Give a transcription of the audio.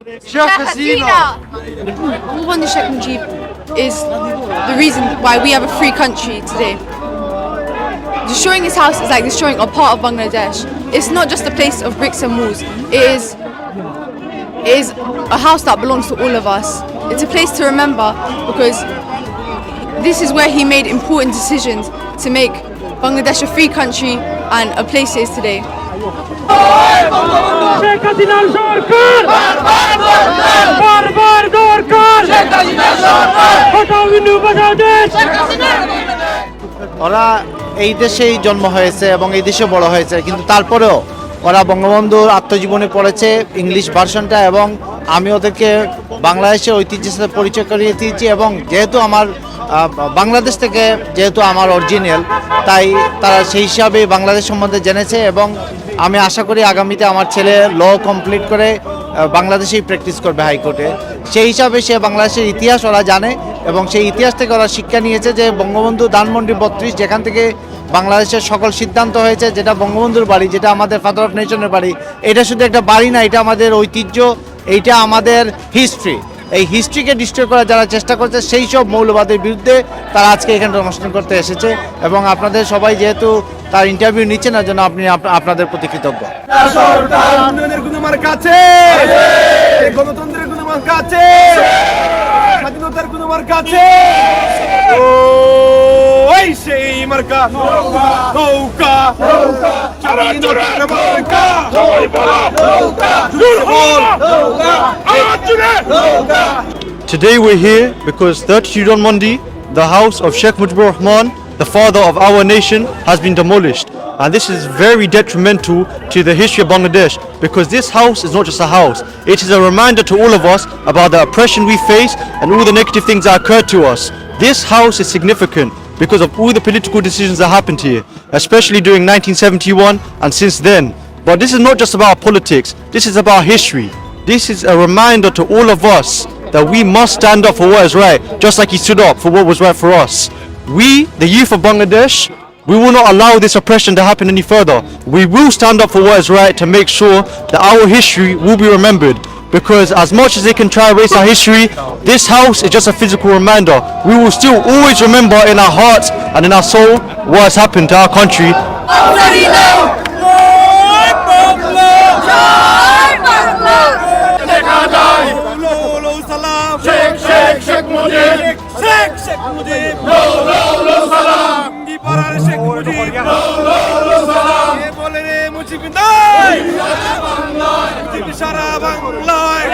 Sheikh Hasina. Bangabandhu Sheikh Mujib is the reason why we have a free country today. Destroying his house is like destroying a part of Bangladesh. It's not just a place of bricks and walls. It is a house that belongs to all of us. It's a place to remember because this is where he made important decisions to make Bangladesh a free country and a place it is today. Sheikh হাসিনার সরকার বারবার দরকার হটাও বিন্দু বাঁচাও দেশ। ওরা এই দেশেই জন্ম হয়েছে এবং এই দেশে বড় হয়েছে, কিন্তু তারপরেও ওরা বঙ্গবন্ধুর আত্মজীবনী পড়েছে ইংলিশ ভার্সনটা, এবং আমি ওদেরকে বাংলাদেশের ঐতিহ্যের সাথে পরিচয় করিয়ে দিয়েছি। এবং যেহেতু আমার বাংলাদেশ থেকে যেহেতু আমার অরিজিনাল, তাই তারা সেই হিসাবে বাংলাদেশ সম্বন্ধে জেনেছে। এবং আমি আশা করি আগামীতে আমার ছেলে ল কমপ্লিট করে বাংলাদেশেই প্র্যাকটিস করবে হাইকোর্টে। সেই হিসাবে সে বাংলাদেশের ইতিহাস ওরা জানে এবং সেই ইতিহাস থেকে ওরা শিক্ষা নিয়েছে যে বঙ্গবন্ধু ধানমন্ডি 32 যেখান থেকে বাংলাদেশের সকল সিদ্ধান্ত হয়েছে, যেটা বঙ্গবন্ধুর বাড়ি, যেটা আমাদের ফাদার অফ নেশনের বাড়ি, এটা শুধু একটা বাড়ি না, এটা আমাদের ঐতিহ্য, এইটা আমাদের হিস্ট্রি। এই হিস্ট্রিকে ডিস্ট্রয় করার যারা চেষ্টা করছে সেই সব মৌলবাদের বিরুদ্ধে তারা আজকে এখানে অনুষ্ঠান করতে এসেছে। এবং আপনাদের সবাই যেহেতু তার ইন্টারভিউ নিচ্ছেন না, জন্য আপনি আপনাদের প্রতি কৃতজ্ঞ। গণতন্ত্রের কোনো মার্কা আছে, স্বাধীনতার কোনো মার্কা আছে, ওই সেই মার্কা নৌকা। Today we're here because 32 Ronmondi, the house of Sheikh Mujibur Rahman, the father of our nation, has been demolished. And this is very detrimental to the history of Bangladesh, because this house is not just a house. It is a reminder to all of us about the oppression we face and all the negative things that occurred to us. This house is significant because of all the political decisions that happened here, especially during 1971 and since then. But this is not just about politics, this is about history. This is a reminder to all of us that we must stand up for what is right, just like he stood up for what was right for us. We, the youth of Bangladesh, we will not allow this oppression to happen any further. We will stand up for what is right to make sure that our history will be remembered. Because as much as they can try to erase our history, this house is just a physical reminder. We will still always remember in our hearts and in our soul what has happened to our country. সারা বাংলায়